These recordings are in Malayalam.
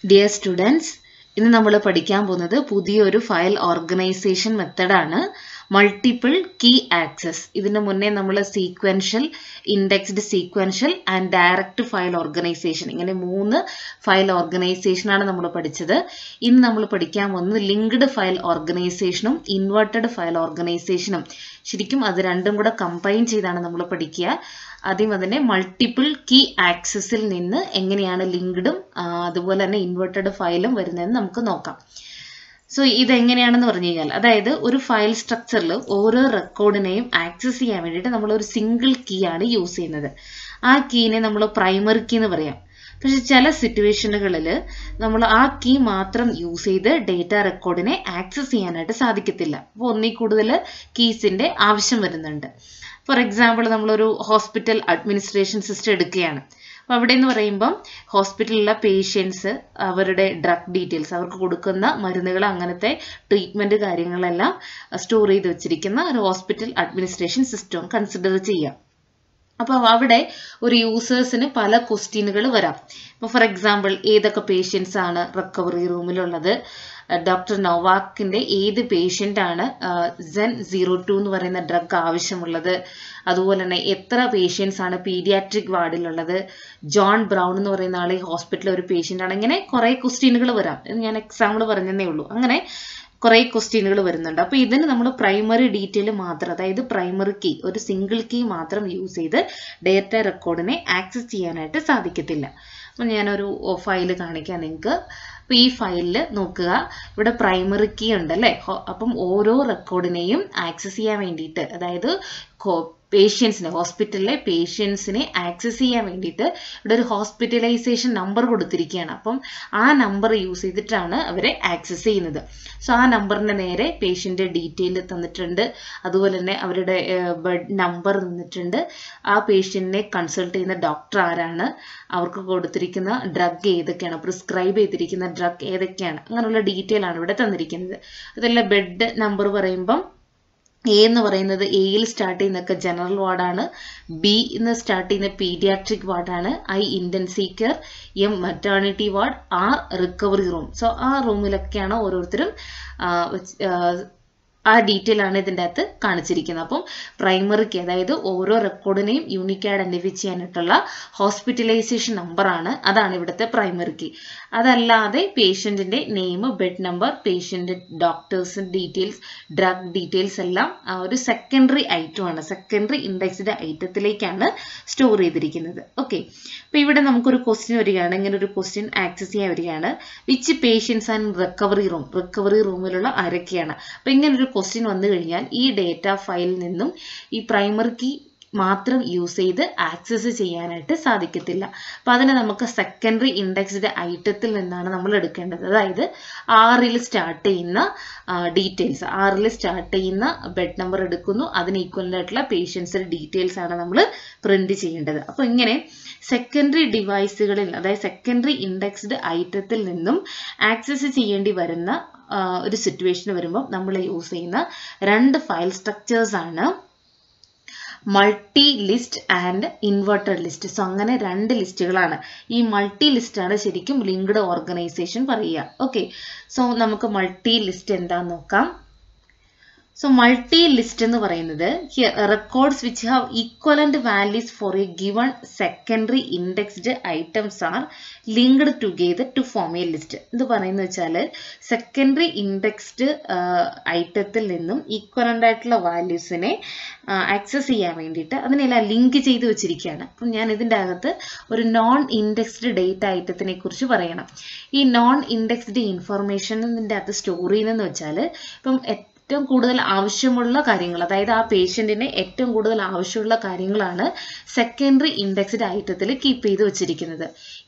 Dear students, ഇന്ന് നമ്മൾ പഠിക്കാൻ പോകുന്നത് പുതിയൊരു ഫയൽ ഓർഗനൈസേഷൻ മെത്തേഡാണ് മൾട്ടിപ്പിൾ കീ ആക്സസ്. ഇതിനു മുന്നേ നമ്മൾ sequential, indexed sequential and direct file organisation, ഇങ്ങനെ 3 ഫയൽ ഓർഗനൈസേഷനാണ് നമ്മൾ പഠിച്ചത്. ഇന്ന് നമ്മൾ പഠിക്കാൻ പോകുന്നത് ലിങ്ക്ഡ് ഫയൽ ഓർഗനൈസേഷനും ഇൻവെർട്ടഡ് ഫയൽ ഓർഗനൈസേഷനും. ശരിക്കും അത് രണ്ടും കൂടെ കമ്പൈൻ ചെയ്താണ് നമ്മൾ പഠിക്കുക. ആദ്യം അതിനെ മൾട്ടിപ്പിൾ കീ ആക്സസിൽ നിന്ന് എങ്ങനെയാണ് ലിങ്ക്ഡും അതുപോലെ തന്നെ ഇൻവെർട്ടഡ് ഫയലും വരുന്നതെന്ന് നമുക്ക് നോക്കാം. സോ ഇതെങ്ങനെയാണെന്ന് പറഞ്ഞു കഴിഞ്ഞാൽ, അതായത് ഒരു ഫയൽ സ്ട്രക്ചറിൽ ഓരോ റെക്കോർഡിനെയും ആക്സസ് ചെയ്യാൻ വേണ്ടിയിട്ട് നമ്മൾ ഒരു സിംഗിൾ കീ ആണ് യൂസ് ചെയ്യുന്നത്. ആ കീനെ നമ്മൾ പ്രൈമറി കീ എന്ന് പറയാം. പക്ഷെ ചില സിറ്റുവേഷനുകളിൽ നമ്മൾ ആ കീ മാത്രം യൂസ് ചെയ്ത് ഡേറ്റ റെക്കോർഡിനെ ആക്സസ് ചെയ്യാനായിട്ട് സാധിക്കത്തില്ല. അപ്പോൾ ഒന്നിൽ കൂടുതൽ കീസിന്റെ ആവശ്യം വരുന്നുണ്ട്. ഫോർ എക്സാമ്പിൾ, നമ്മളൊരു ഹോസ്പിറ്റൽ അഡ്മിനിസ്ട്രേഷൻ സിസ്റ്റം എടുക്കുകയാണ്. അപ്പോൾ അവിടെ എന്ന് പറയുമ്പം ഹോസ്പിറ്റലിലുള്ള പേഷ്യൻസ്, അവരുടെ ഡ്രഗ് ഡീറ്റെയിൽസ്, അവർക്ക് കൊടുക്കുന്ന മരുന്നുകൾ, അങ്ങനത്തെ ട്രീറ്റ്മെന്റ് കാര്യങ്ങളെല്ലാം സ്റ്റോർ ചെയ്ത് വെച്ചിരിക്കുന്ന ഒരു ഹോസ്പിറ്റൽ അഡ്മിനിസ്ട്രേഷൻ സിസ്റ്റം കൺസിഡർ ചെയ്യാം. അപ്പോൾ അവിടെ ഒരു യൂസേഴ്സിന് പല ക്വസ്റ്റ്യനുകൾ വരാം. ഇപ്പോൾ ഫോർ എക്സാമ്പിൾ, ഏതൊക്കെ പേഷ്യൻസ് ആണ് റിക്കവറി റൂമിലുള്ളത്, ഡോക്ടർ നൊവാക്കിന്റെ ഏത് പേഷ്യൻ്റ് ആണ് ZEN02 എന്ന് പറയുന്ന ഡ്രഗ് ആവശ്യമുള്ളത്, അതുപോലെ തന്നെ എത്ര പേഷ്യൻസ് ആണ് പീഡിയാട്രിക് വാർഡിലുള്ളത്, ജോൺ ബ്രൗൺ എന്ന് പറയുന്ന ആൾ ഈ ഹോസ്പിറ്റലിൽ ഒരു പേഷ്യൻ്റ് ആണ്. ഇങ്ങനെ കുറേ ക്വസ്റ്റ്യനുകൾ വരാം. ഞാൻ എക്സാമ്പിൾ പറഞ്ഞതേ ഉള്ളൂ. അങ്ങനെ കുറേ ക്വസ്റ്റ്യനുകൾ വരുന്നുണ്ട്. അപ്പോൾ ഇതിന് നമ്മൾ പ്രൈമറി ഡീറ്റെയിൽ മാത്രം, അതായത് പ്രൈമറി കീ, ഒരു സിംഗിൾ കീ മാത്രം യൂസ് ചെയ്ത് ഡേറ്റ റെക്കോർഡിനെ ആക്സസ് ചെയ്യാനായിട്ട് സാധിക്കത്തില്ല. അപ്പം ഞാനൊരു ഫയൽ കാണിക്കാം നിങ്ങൾക്ക്. അപ്പോൾ ഈ ഫയലിൽ നോക്കുക, ഇവിടെ പ്രൈമറി കീ ഉണ്ടല്ലേ. അപ്പം ഓരോ റെക്കോർഡിനെയും ആക്സസ് ചെയ്യാൻ വേണ്ടിയിട്ട്, അതായത് പേഷ്യൻസിനെ, ഹോസ്പിറ്റലിലെ പേഷ്യൻസിനെ ആക്സസ് ചെയ്യാൻ വേണ്ടിയിട്ട് ഇവിടെ ഒരു ഹോസ്പിറ്റലൈസേഷൻ നമ്പർ കൊടുത്തിരിക്കുകയാണ്. അപ്പം ആ നമ്പർ യൂസ് ചെയ്തിട്ടാണ് അവരെ ആക്സസ് ചെയ്യുന്നത്. സോ ആ നമ്പറിന് നേരെ പേഷ്യൻ്റെ ഡീറ്റെയിൽ തന്നിട്ടുണ്ട്, അതുപോലെ തന്നെ അവരുടെ ബെഡ് നമ്പർ തന്നിട്ടുണ്ട്, ആ പേഷ്യൻറ്റിനെ കൺസൾട്ട് ചെയ്യുന്ന ഡോക്ടർ ആരാണ്, അവർക്ക് കൊടുത്തിരിക്കുന്ന ഡ്രഗ് ഏതൊക്കെയാണ്, പ്രിസ്ക്രൈബ് ചെയ്തിരിക്കുന്ന ഡ്രഗ് ഏതൊക്കെയാണ്, അങ്ങനെയുള്ള ഡീറ്റെയിൽ ആണ് ഇവിടെ തന്നിരിക്കുന്നത്. അതല്ല, ബെഡ് നമ്പർ പറയുമ്പം എ എന്ന് പറയുന്നത്, എയിൽ സ്റ്റാർട്ട് ചെയ്യുന്നതൊക്കെ ജനറൽ വാർഡാണ്, ബി എന്ന് സ്റ്റാർട്ട് ചെയ്യുന്ന പീഡിയാട്രിക് വാർഡാണ്, I intensive care, M maternity ward, R recovery room. So ആ റൂമിലൊക്കെയാണ് ഓരോരുത്തരും ആ ഡീറ്റെയിൽ ആണ് ഇതിൻ്റെ അകത്ത് കാണിച്ചിരിക്കുന്നത്. അപ്പം പ്രൈമറിക്ക്, അതായത് ഓരോ റെക്കോർഡിനെയും യൂണിക് ഐഡന്റിഫൈ ചെയ്യാനായിട്ടുള്ള ഹോസ്പിറ്റലൈസേഷൻ നമ്പറാണ്, അതാണ് ഇവിടുത്തെ പ്രൈമറി കീ. അതല്ലാതെ പേഷ്യൻറ്റിൻ്റെ name, bed number, patient doctors details, drug details എല്ലാം ഒരു സെക്കൻഡറി ഐറ്റമാണ്, സെക്കൻഡറി ഇൻഡെക്സ്ഡ് ഐറ്റത്തിലേക്കാണ് സ്റ്റോർ ചെയ്തിരിക്കുന്നത്. ഓക്കെ, അപ്പോൾ ഇവിടെ നമുക്കൊരു ക്വസ്റ്റ്യൻ വരികയാണ്, ഇങ്ങനെ ഒരു ക്വസ്റ്റ്യൻ ആക്സസ് ചെയ്യാൻ വരികയാണ്, which patients and recovery room, recovery റൂമിലുള്ള ആരൊക്കെയാണ്. അപ്പോൾ ഇങ്ങനൊരു ക്വസ്റ്റ്യൻ വന്നു കഴിഞ്ഞാൽ ഈ ഡേറ്റ ഫയലിൽ നിന്നും ഈ പ്രൈമറി കീ മാത്രം യൂസ് ചെയ്ത് ആക്സസ് ചെയ്യാനായിട്ട് സാധിക്കത്തില്ല. അപ്പോൾ അതിനെ നമുക്ക് സെക്കൻഡറി ഇൻഡെക്സ്ഡ് ഐറ്റത്തിൽ നിന്നാണ് നമ്മൾ എടുക്കേണ്ടത്. അതായത് ആറിൽ സ്റ്റാർട്ട് ചെയ്യുന്ന ഡീറ്റെയിൽസ്, ആറിൽ സ്റ്റാർട്ട് ചെയ്യുന്ന ബെഡ് നമ്പർ എടുക്കുന്നു, അതിന് ഈക്വലൻ്റ് ആയിട്ടുള്ള പേഷ്യൻസിൻ്റെ ഡീറ്റെയിൽസ് ആണ് നമ്മൾ പ്രിന്റ് ചെയ്യേണ്ടത്. അപ്പോൾ ഇങ്ങനെ സെക്കൻഡറി ഡിവൈസുകളിൽ, അതായത് സെക്കൻഡറി ഇൻഡെക്സ്ഡ് ഐറ്റത്തിൽ നിന്നും ആക്സസ് ചെയ്യേണ്ടി വരുന്ന ഒരു സിറ്റുവേഷൻ വരുമ്പോൾ നമ്മൾ യൂസ് ചെയ്യുന്ന 2 ഫയൽ സ്ട്രക്ചേഴ്സ് ആണ് multi list and inverted list. So അങ്ങനെ 2 ലിസ്റ്റുകളാണ്. ഈ മൾട്ടി ലിസ്റ്റ് ആണ് ശരിക്കും ലിങ്ക്ഡ് ഓർഗനൈസേഷൻ പറയുക. ഓക്കെ, സോ നമുക്ക് മൾട്ടി ലിസ്റ്റ് എന്താന്ന് നോക്കാം. സോ മൾട്ടി ലിസ്റ്റ് എന്ന് പറയുന്നത് records which have equivalent values for a given secondary indexed items are linked together to form a list. ഇത് പറയുന്നത് വെച്ചാൽ സെക്കൻഡറി ഇൻഡെക്സ്ഡ് ഐറ്റത്തിൽ നിന്നും ഈക്വലന്റ് ആയിട്ടുള്ള വാല്യൂസിനെ ആക്സസ് ചെയ്യാൻ വേണ്ടിയിട്ട് അതിനെല്ലാം ലിങ്ക് ചെയ്ത് വെച്ചിരിക്കുകയാണ്. അപ്പം ഞാൻ ഇതിൻ്റെ അകത്ത് ഒരു നോൺ ഇൻഡെക്സ്ഡ് ഡേറ്റ ഐറ്റത്തിനെ കുറിച്ച് പറയണം. ഈ നോൺ ഇൻഡെക്സ്ഡ് ഇൻഫർമേഷൻ ഇതിൻ്റെ അകത്ത് സ്റ്റോർ ചെയ്യുന്നതെന്ന് വെച്ചാൽ, ഇപ്പം ഏറ്റവും കൂടുതൽ ആവശ്യമുള്ള കാര്യങ്ങൾ, അതായത് ആ പേഷ്യൻറ്റിന് ഏറ്റവും കൂടുതൽ ആവശ്യമുള്ള കാര്യങ്ങളാണ് സെക്കൻഡറി ഇൻഡെക്സ്ഡ് ഐറ്റത്തിൽ കീപ്പ് ചെയ്ത് വെച്ചിരിക്കുന്നത്.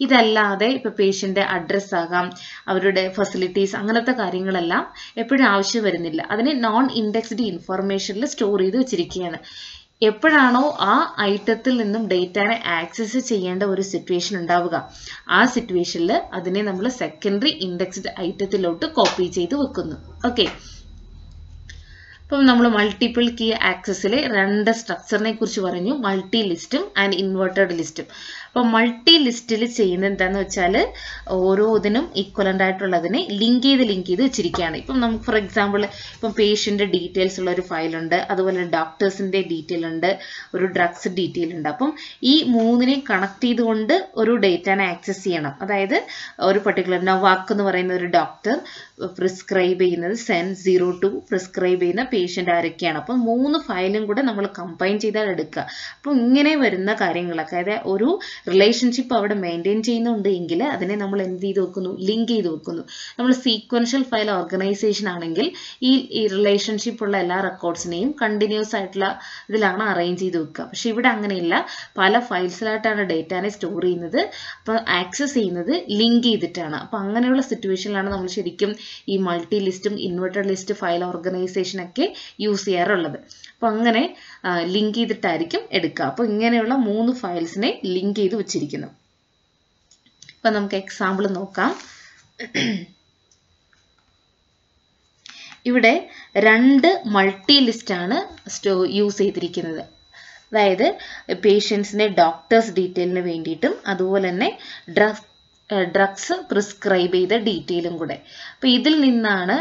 ഇതല്ലാതെ ഇപ്പോൾ പേഷ്യൻ്റെ അഡ്രസ്സ് ആകാം, അവരുടെ ഫെസിലിറ്റീസ്, അങ്ങനത്തെ കാര്യങ്ങളെല്ലാം എപ്പോഴും ആവശ്യം വരുന്നില്ല. അതിന് നോൺ ഇൻഡെക്സ്ഡ് ഇൻഫർമേഷനിൽ സ്റ്റോർ ചെയ്ത് വെച്ചിരിക്കുകയാണ്. എപ്പോഴാണോ ആ ഐറ്റത്തിൽ നിന്നും ഡേറ്റാനെ ആക്സസ് ചെയ്യേണ്ട ഒരു സിറ്റുവേഷൻ ഉണ്ടാവുക, ആ സിറ്റുവേഷനിൽ അതിനെ നമ്മൾ സെക്കൻഡറി ഇൻഡെക്സ്ഡ് ഐറ്റത്തിലോട്ട് കോപ്പി ചെയ്ത് വെക്കുന്നു. ഓക്കെ, അപ്പം നമ്മൾ മൾട്ടിപ്പിൾ കീ ആക്സസിലെ രണ്ട് സ്ട്രക്ചറിനെ കുറിച്ച് പറഞ്ഞു, മൾട്ടി ലിസ്റ്റും ആൻഡ് ഇൻവേർട്ടഡ് ലിസ്റ്റും. അപ്പം മൾട്ടി ലിസ്റ്റിൽ ചെയ്യുന്നത് എന്താണെന്ന് വെച്ചാൽ ഓരോ ഇതിനും ഈക്വലൻ്റ് ആയിട്ടുള്ളതിനെ ലിങ്ക് ചെയ്ത് വെച്ചിരിക്കുകയാണ്. ഇപ്പം നമുക്ക് ഫോർ എക്സാമ്പിൾ ഇപ്പം പേഷ്യൻ്റ് ഡീറ്റെയിൽസ് ഉള്ള ഒരു ഫയലുണ്ട്, അതുപോലെ ഡോക്ടേഴ്സിൻ്റെ ഡീറ്റെയിൽ ഉണ്ട്, ഒരു ഡ്രഗ്സ് ഡീറ്റെയിൽ ഉണ്ട്. അപ്പം ഈ മൂന്നിനെ കണക്ട് ചെയ്തുകൊണ്ട് ഒരു ഡേറ്റാനെ ആക്സസ് ചെയ്യണം. അതായത് ഒരു പർട്ടിക്കുലർ നൊവാക്ക് എന്ന് പറയുന്ന ഒരു ഡോക്ടർ പ്രിസ്ക്രൈബ് ചെയ്യുന്നത് സെൻ 02 പ്രിസ്ക്രൈബ് ചെയ്യുന്ന പേഷ്യൻ്റ് ആരൊക്കെയാണ്. അപ്പം 3 ഫയലും കൂടെ നമ്മൾ കമ്പൈൻ ചെയ്താൽ എടുക്കുക. അപ്പം ഇങ്ങനെ വരുന്ന കാര്യങ്ങളൊക്കെ, അതായത് ഒരു റിലേഷൻഷിപ്പ് അവിടെ മെയിൻറ്റെയിൻ ചെയ്യുന്നുണ്ട് എങ്കിൽ അതിനെ നമ്മൾ എന്ത് ചെയ്ത് വെക്കുന്നു, ലിങ്ക് ചെയ്ത് വെക്കുന്നു. നമ്മൾ സീക്വൻഷ്യൽ ഫയൽ ഓർഗനൈസേഷൻ ആണെങ്കിൽ ഈ റിലേഷൻഷിപ്പ് ഉള്ള എല്ലാ റെക്കോർഡ്സിനെയും കണ്ടിന്യൂസ് ആയിട്ടുള്ള ഇതിലാണ് അറേഞ്ച് ചെയ്ത് വെക്കുക. പക്ഷെ ഇവിടെ അങ്ങനെയില്ല, പല ഫയൽസിലായിട്ടാണ് ഡേറ്റാനെ സ്റ്റോർ ചെയ്യുന്നത്. അപ്പോൾ ആക്സസ് ചെയ്യുന്നത് ലിങ്ക് ചെയ്തിട്ടാണ്. അപ്പോൾ അങ്ങനെയുള്ള സിറ്റുവേഷനിലാണ് നമ്മൾ ശരിക്കും ഈ മൾട്ടി ലിസ്റ്റും ഇൻവെർട്ടഡ് ലിസ്റ്റ് ഫയൽ ഓർഗനൈസേഷനൊക്കെ യൂസ് ചെയ്യാറുള്ളത്. അപ്പോൾ അങ്ങനെ ലിങ്ക് ചെയ്തിട്ടായിരിക്കും എടുക്കുക. അപ്പോൾ ഇങ്ങനെയുള്ള 3 ഫയൽസിനെ ലിങ്ക് ചെയ്ത് വെച്ചിരിക്കുന്നു. അപ്പം നമുക്ക് എക്സാമ്പിൾ നോക്കാം. ഇവിടെ 2 മൾട്ടി ലിസ്റ്റാണ് യൂസ് ചെയ്തിരിക്കുന്നത്. അതായത് പേഷ്യൻസിൻ്റെ ഡോക്ടേഴ്സ് ഡീറ്റെയിലിന് വേണ്ടിയിട്ടും അതുപോലെ തന്നെ ഡ്രഗ്സ് പ്രിസ്ക്രൈബ് ചെയ്ത ഡീറ്റെയിലും കൂടെ. അപ്പോൾ ഇതിൽ നിന്നാണ്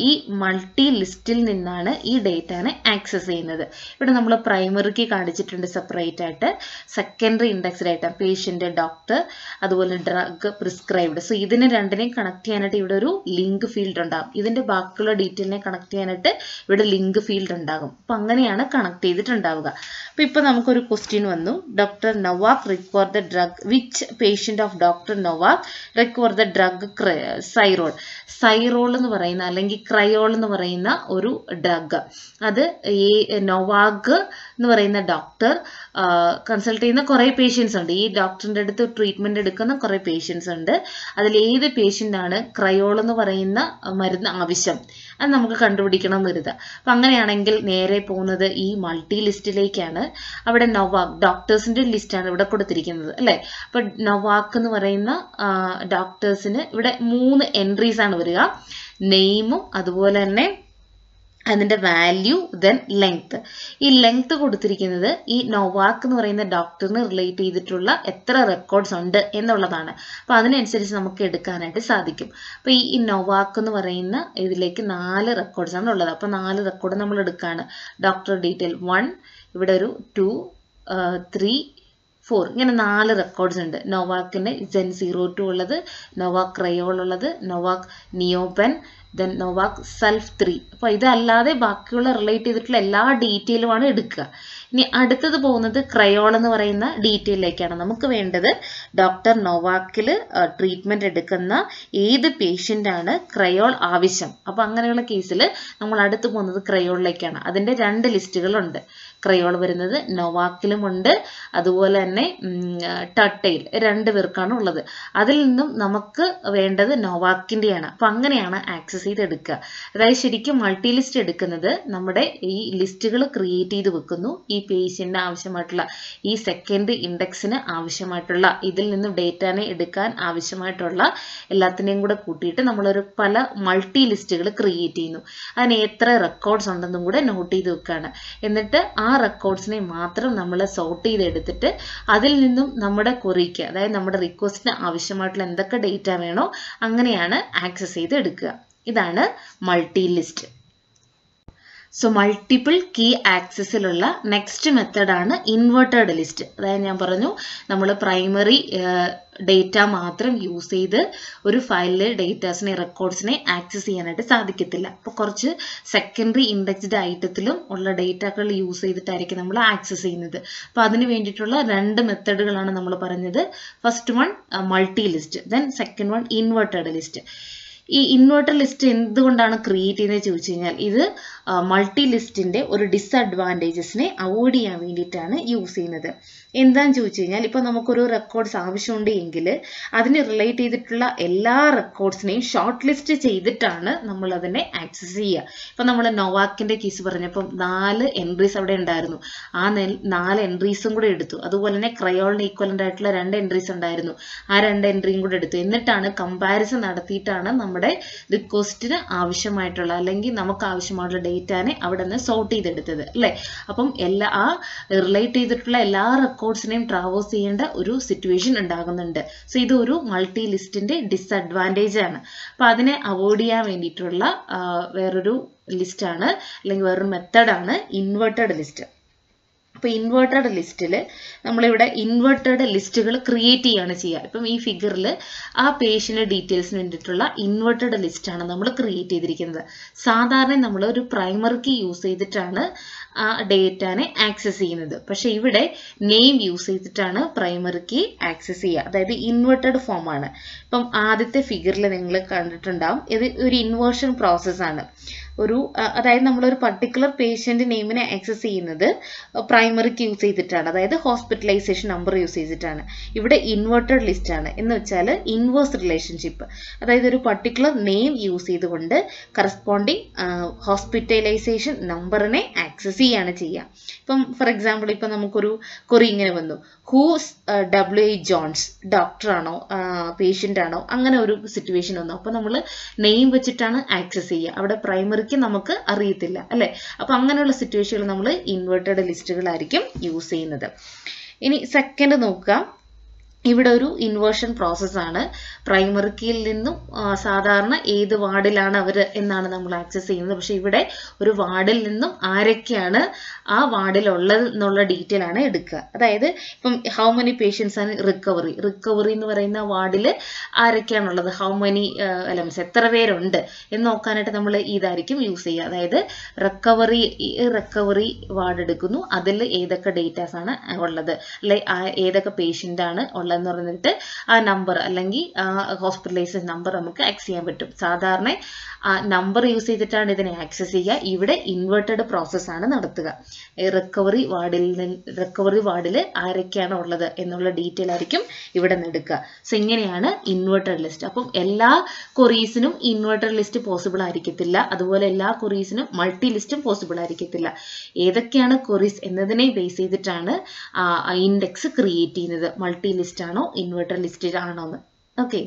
ഈ മൾട്ടി ലിസ്റ്റിൽ നിന്നാണ് ഈ ഡേറ്റാനെ ആക്സസ് ചെയ്യുന്നത്. ഇവിടെ നമ്മൾ പ്രൈമറിക്ക് കാണിച്ചിട്ടുണ്ട് സെപ്പറേറ്റ് ആയിട്ട്, secondary index data patient, doctor, അതുപോലെ ഡ്രഗ് പ്രിസ്ക്രൈബ്ഡ്. സോ ഇതിനെ രണ്ടിനെയും കണക്ട് ചെയ്യാനായിട്ട് ഇവിടെ ഒരു ലിങ്ക് ഫീൽഡ് ഉണ്ടാകും. ഇതിൻ്റെ ബാക്കിയുള്ള ഡീറ്റെയിലിനെ കണക്ട് ചെയ്യാനായിട്ട് ഇവിടെ ലിങ്ക് ഫീൽഡ് ഉണ്ടാകും. അപ്പോൾ അങ്ങനെയാണ് കണക്ട് ചെയ്തിട്ടുണ്ടാവുക. അപ്പോൾ ഇപ്പോൾ നമുക്കൊരു ക്വസ്റ്റ്യൻ വന്നു, doctor Novak require the drug, which patient of doctor Novak require the drug Zyrol. Zyrol എന്ന് പറയുന്ന അല്ലെങ്കിൽ ക്രയോൾ എന്ന് പറയുന്ന ഒരു ഡ്രഗ്, അത് ഈ നൊവാക്ക് എന്ന് പറയുന്ന ഡോക്ടർ കൺസൾട്ട് ചെയ്യുന്ന കുറേ പേഷ്യൻസ് ഉണ്ട്. ഈ ഡോക്ടറിൻ്റെ അടുത്ത് ട്രീറ്റ്മെൻറ്റ് എടുക്കുന്ന കുറേ പേഷ്യൻസ് ഉണ്ട്. അതിൽ ഏത് പേഷ്യൻ്റാണ് ക്രയോൾ എന്ന് പറയുന്ന മരുന്ന് ആവശ്യം, അത് നമുക്ക് കണ്ടുപിടിക്കണം എന്ന് കരുതുക. അപ്പം അങ്ങനെയാണെങ്കിൽ നേരെ പോകുന്നത് ഈ മൾട്ടി ലിസ്റ്റിലേക്കാണ്. അവിടെ നൊവാക്ക് ഡോക്ടേഴ്സിൻ്റെ ലിസ്റ്റാണ് ഇവിടെ കൊടുത്തിരിക്കുന്നത് അല്ലേ. അപ്പം നൊവാക്ക് എന്ന് പറയുന്ന ഡോക്ടേഴ്സിന് ഇവിടെ 3 എൻട്രീസ് ആണ് വരിക, നെയിമും അതുപോലെ തന്നെ അതിൻ്റെ വാല്യൂ, ദെൻ ലെങ്ത്. ഈ ലെങ്ത് കൊടുത്തിരിക്കുന്നത് ഈ നൊവാക്ക് എന്ന് പറയുന്ന ഡോക്ടറിന് റിലേറ്റ് ചെയ്തിട്ടുള്ള എത്ര റെക്കോർഡ്സ് ഉണ്ട് എന്നുള്ളതാണ്. അപ്പോൾ അതിനനുസരിച്ച് നമുക്ക് എടുക്കാനായിട്ട് സാധിക്കും. അപ്പോൾ ഈ നൊവാക്ക് എന്ന് പറയുന്ന ഇതിലേക്ക് 4 റെക്കോർഡ്സ് ആണ് ഉള്ളത്. അപ്പോൾ 4 റെക്കോർഡ് നമ്മൾ എടുക്കുകയാണ്. ഡോക്ടർ ഡീറ്റെയിൽ 1, ഇവിടെ ഒരു 2, 3, 4, ഇങ്ങനെ 4 റെക്കോർഡ്സ് ഉണ്ട്. നൊവാക്കിന് സെൻ 02 ഉള്ളത്, നൊവാക്ക് ക്രയോൾ ഉള്ളത്, നൊവാക്ക് നിയോപെൻ, ദെൻ നൊവാക്ക് സെൽഫ് 3. അപ്പോൾ ഇതല്ലാതെ ബാക്കിയുള്ള റിലേറ്റ് ചെയ്തിട്ടുള്ള എല്ലാ ഡീറ്റെയിലുമാണ് എടുക്കുക. ഇനി അടുത്തത് പോകുന്നത് ക്രയോൾ എന്ന് പറയുന്ന ഡീറ്റെയിലേക്കാണ്. നമുക്ക് വേണ്ടത് ഡോക്ടർ നൊവാക്കിൽ ട്രീറ്റ്മെൻറ്റ് എടുക്കുന്ന ഏത് പേഷ്യൻ്റാണ് ക്രയോൾ ആവശ്യം. അപ്പോൾ അങ്ങനെയുള്ള കേസിൽ നമ്മൾ അടുത്ത് പോകുന്നത് ക്രയോളിലേക്കാണ്. അതിൻ്റെ 2 ലിസ്റ്റുകളുണ്ട്. ക്രയോൾ വരുന്നത് നൊവാക്കിലുമുണ്ട്, അതുപോലെ തന്നെ ടട്ടയിൽ 2 പേർക്കാണ് ഉള്ളത്. അതിൽ നിന്നും നമുക്ക് വേണ്ടത് നൊവാക്കിൻ്റെയാണ്. അപ്പോൾ അങ്ങനെയാണ് ആക്സസ് ചെയ്തെടുക്കുക. അതായത് ശരിക്കും മൾട്ടി ലിസ്റ്റ് എടുക്കുന്നത് നമ്മുടെ ഈ ലിസ്റ്റുകൾ ക്രിയേറ്റ് ചെയ്ത് വെക്കുന്നു. ഈ പേഷ്യൻ്റിന് ആവശ്യമായിട്ടുള്ള ഈ സെക്കൻഡ് ഇൻഡെക്സിന് ആവശ്യമായിട്ടുള്ള ഇതിൽ നിന്നും ഡേറ്റാനെ എടുക്കാൻ ആവശ്യമായിട്ടുള്ള എല്ലാത്തിനെയും കൂടെ കൂട്ടിയിട്ട് നമ്മളൊരു പല മൾട്ടി ലിസ്റ്റുകൾ ക്രിയേറ്റ് ചെയ്യുന്നു. അതിന് എത്ര റെക്കോർഡ്സ് ഉണ്ടെന്നും കൂടെ നോട്ട് ചെയ്ത് വെക്കുകയാണ്. എന്നിട്ട് ആ റെക്കോർഡ്സിനെ മാത്രം നമ്മൾ സോർട്ട് ചെയ്തെടുത്തിട്ട് അതിൽ നിന്നും നമ്മുടെ ക്വറിക്ക്, അതായത് നമ്മുടെ റിക്വസ്റ്റിന് ആവശ്യമായിട്ടുള്ള എന്തൊക്കെ ഡേറ്റ വേണോ അങ്ങനെയാണ് ആക്സസ് ചെയ്ത് എടുക്കുക. ഇതാണ് multi list. So multiple key ആക്സസിലുള്ള നെക്സ്റ്റ് മെത്തേഡാണ് ഇൻവെർട്ടഡ് ലിസ്റ്റ്. അതായത് ഞാൻ പറഞ്ഞു നമ്മൾ പ്രൈമറി ഡേറ്റ മാത്രം യൂസ് ചെയ്ത് ഒരു ഫയലിലെ ഡേറ്റാസിനെ റെക്കോർഡ്സിനെ ആക്സസ് ചെയ്യാനായിട്ട് സാധിക്കത്തില്ല. അപ്പോൾ കുറച്ച് സെക്കൻഡറി ഇൻഡെക്സ്ഡ് ഐറ്റത്തിലും ഉള്ള ഡേറ്റകൾ യൂസ് ചെയ്തിട്ടായിരിക്കും നമ്മൾ ആക്സസ് ചെയ്യുന്നത്. അപ്പോൾ അതിന് വേണ്ടിയിട്ടുള്ള 2 മെത്തേഡുകളാണ് നമ്മൾ പറഞ്ഞത്. First one multi list, then second one inverted list. ഈ ഇൻവെർട്ടർ ലിസ്റ്റ് എന്തുകൊണ്ടാണ് ക്രിയേറ്റ് ചെയ്യുന്നത് ചോദിച്ചു കഴിഞ്ഞാൽ ഇത് മൾട്ടി ലിസ്റ്റിൻ്റെ ഒരു ഡിസഡ്വാൻറ്റേജസിനെ അവോയ്ഡ് ചെയ്യാൻ വേണ്ടിയിട്ടാണ് യൂസ് ചെയ്യുന്നത്. എന്താന്ന് ചോദിച്ചു കഴിഞ്ഞാൽ ഇപ്പൊ നമുക്കൊരു റെക്കോർഡ്സ് ആവശ്യമുണ്ട് എങ്കിൽ അതിന് റിലേറ്റ് ചെയ്തിട്ടുള്ള എല്ലാ റെക്കോർഡ്സിനെയും ഷോർട്ട് ലിസ്റ്റ് ചെയ്തിട്ടാണ് നമ്മൾ അതിനെ ആക്സസ് ചെയ്യുക. ഇപ്പൊ നമ്മൾ നൊവാക്കിന്റെ കേസ് പറഞ്ഞപ്പം 4 എൻട്രീസ് അവിടെ ഉണ്ടായിരുന്നു. ആ 4 എൻട്രീസും കൂടെ എടുത്തു. അതുപോലെ തന്നെ ക്രയോളിന് ഈക്വലന്റ് ആയിട്ടുള്ള 2 എൻട്രീസ് ഉണ്ടായിരുന്നു. ആ 2 എൻട്രിയും കൂടെ എടുത്തു. എന്നിട്ടാണ് കമ്പാരിസൺ നടത്തിയിട്ടാണ് നമ്മുടെ റിക്വസ്റ്റിന് ആവശ്യമായിട്ടുള്ള അല്ലെങ്കിൽ നമുക്ക് ആവശ്യമായിട്ടുള്ള ഡേറ്റാനെ അവിടെ നിന്ന് സോർട്ട് ചെയ്തെടുത്തത് അല്ലേ. അപ്പം ആ റിലേറ്റ് ചെയ്തിട്ടുള്ള എല്ലാ റെക്കോർഡ്സിനെയും ട്രാവേഴ്സ് ചെയ്യേണ്ട ഒരു സിറ്റുവേഷൻ ഉണ്ടാകുന്നുണ്ട്. സോ ഇത് ഒരു മൾട്ടി ലിസ്റ്റിന്റെ ഡിസഡ്വാൻറ്റേജ് ആണ്. അപ്പൊ അതിനെ അവോയ്ഡ് ചെയ്യാൻ വേണ്ടിയിട്ടുള്ള വേറൊരു ലിസ്റ്റാണ് അല്ലെങ്കിൽ വേറൊരു മെത്തഡാണ് ഇൻവെർട്ടഡ് ലിസ്റ്റ്. അപ്പൊ ഇൻവെർട്ടഡ് ലിസ്റ്റിൽ നമ്മളിവിടെ ഇൻവെർട്ടഡ് ലിസ്റ്റുകൾ ക്രിയേറ്റ് ചെയ്യാണ് ചെയ്യുക. ഇപ്പം ഈ ഫിഗറിൽ ആ പേഷ്യന്റ് ഡീറ്റെയിൽസിന് വേണ്ടിയിട്ടുള്ള ഇൻവെർട്ടഡ് ലിസ്റ്റാണ് നമ്മൾ ക്രിയേറ്റ് ചെയ്തിരിക്കുന്നത്. സാധാരണ നമ്മൾ ഒരു പ്രൈമറി കീ യൂസ് ചെയ്തിട്ടാണ് ആ ഡേറ്റാനെ ആക്സസ് ചെയ്യുന്നത്. പക്ഷെ ഇവിടെ നെയിം യൂസ് ചെയ്തിട്ടാണ് പ്രൈമറി കീ ആക്സസ് ചെയ്യുക. അതായത് ഇൻവെർട്ടഡ് ഫോം ആണ്. ഇപ്പം ആദ്യത്തെ ഫിഗറിൽ നിങ്ങൾ കണ്ടിട്ടുണ്ടാവും, ഇത് ഒരു ഇൻവേർഷൻ പ്രോസസ്സാണ്. അതായത് നമ്മളൊരു പർട്ടിക്കുലർ പേഷ്യന്റ് നെയിമിനെ ആക്സസ് ചെയ്യുന്നത് പ്രൈമറി കീ യൂസ് ചെയ്തിട്ടാണ്, അതായത് ഹോസ്പിറ്റലൈസേഷൻ നമ്പർ യൂസ് ചെയ്തിട്ടാണ്. ഇവിടെ ഇൻവെർട്ടഡ് ലിസ്റ്റ് ആണ് എന്ന് വെച്ചാൽ ഇൻവേഴ്സ് റിലേഷൻഷിപ്പ്, അതായത് ഒരു പർട്ടിക്കുലർ നെയിം യൂസ് ചെയ്തുകൊണ്ട് കറസ്പോണ്ടിങ് ഹോസ്പിറ്റലൈസേഷൻ നമ്പറിനെ ആക്സസ് ചെയ്യാണ് ചെയ്യുക. ഇപ്പം ഫോർ എക്സാമ്പിൾ ഇപ്പം നമുക്കൊരു ക്വറി ഇങ്ങനെ വന്നു, ഹൂസ് W.A. ജോൺസ്, ഡോക്ടറാണോ പേഷ്യൻ്റ് ആണോ, അങ്ങനെ ഒരു സിറ്റുവേഷൻ വന്നു. അപ്പോൾ നമ്മൾ നെയിം വെച്ചിട്ടാണ് ആക്സസ് ചെയ്യുക. അവിടെ പ്രൈമറിക്ക് നമുക്ക് അറിയത്തില്ല അല്ലേ. അപ്പൊ അങ്ങനെയുള്ള സിറ്റുവേഷനിൽ നമ്മൾ ഇൻവെർട്ടഡ് ലിസ്റ്റുകളായിരിക്കും യൂസ് ചെയ്യുന്നത്. ഇനി സെക്കൻഡ് നോക്കുക. ഇവിടെ ഒരു ഇൻവേർഷൻ പ്രോസസ്സാണ്. പ്രൈമറി കീയിൽ നിന്നും സാധാരണ ഏത് വാർഡിലാണ് അവർ എന്നാണ് നമ്മൾ ആക്സസ് ചെയ്യുന്നത്. പക്ഷെ ഇവിടെ ഒരു വാർഡിൽ നിന്നും ആരൊക്കെയാണ് ആ വാർഡിലുള്ളത് എന്നുള്ള ഡീറ്റെയിൽ ആണ് എടുക്കുക. അതായത് ഇപ്പം ഹൗ മെനി പേഷ്യൻസ് ആണ് റിക്കവറി എന്ന് പറയുന്ന വാർഡിൽ ആരൊക്കെയാണുള്ളത്, ഹൗ മെനി എലമെന്റ്സ്, എത്ര പേരുണ്ട് എന്ന് നോക്കാനായിട്ട് നമ്മൾ ഇതായിരിക്കും യൂസ് ചെയ്യുക. അതായത് റിക്കവറി വാർഡ് എടുക്കുന്നു, അതിൽ ഏതൊക്കെ ഡേറ്റാസ് ആണ് ഉള്ളത്, അല്ലെ ഏതൊക്കെ പേഷ്യൻ്റ് ആണ് ഉള്ളത് എന്ന് പറഞ്ഞിട്ട് ആ നമ്പർ അല്ലെങ്കിൽ ഹോസ്പിറ്റലൈസേഷൻ നമ്പർ നമുക്ക് ആക്സസ് ചെയ്യാൻ പറ്റും. സാധാരണ നമ്പർ യൂസ് ചെയ്തിട്ടാണ് ഇതിനെ ആക്സസ് ചെയ്യുക. ഇവിടെ ഇൻവെർട്ടഡ് പ്രോസസ്സാണ് നടത്തുക. റിക്കവറി വാർഡിൽ ആരൊക്കെയാണ് ഉള്ളത് എന്നുള്ള ഡീറ്റെയിൽ ആയിരിക്കും ഇവിടെ നിന്ന് എടുക്കുക. സോ ഇങ്ങനെയാണ് ഇൻവെർട്ടഡ് ലിസ്റ്റ്. അപ്പം എല്ലാ ക്വറീസിനും ഇൻവെർട്ടഡ് ലിസ്റ്റ് പോസിബിൾ ആയിരിക്കത്തില്ല. അതുപോലെ എല്ലാ ക്വറീസിനും മൾട്ടി ലിസ്റ്റും പോസിബിൾ ആയിരിക്കത്തില്ല. ഏതൊക്കെയാണ് ക്വറീസ് എന്നതിനെ ബേസ് ചെയ്തിട്ടാണ് ഇൻഡെക്സ് ക്രിയേറ്റ് ചെയ്യുന്നത്, മൾട്ടി ലിസ്റ്റ് ആണോ ഇൻവെർട്ടഡ് ലിസ്റ്റ് ആണോ എന്ന്. ഓക്കെ.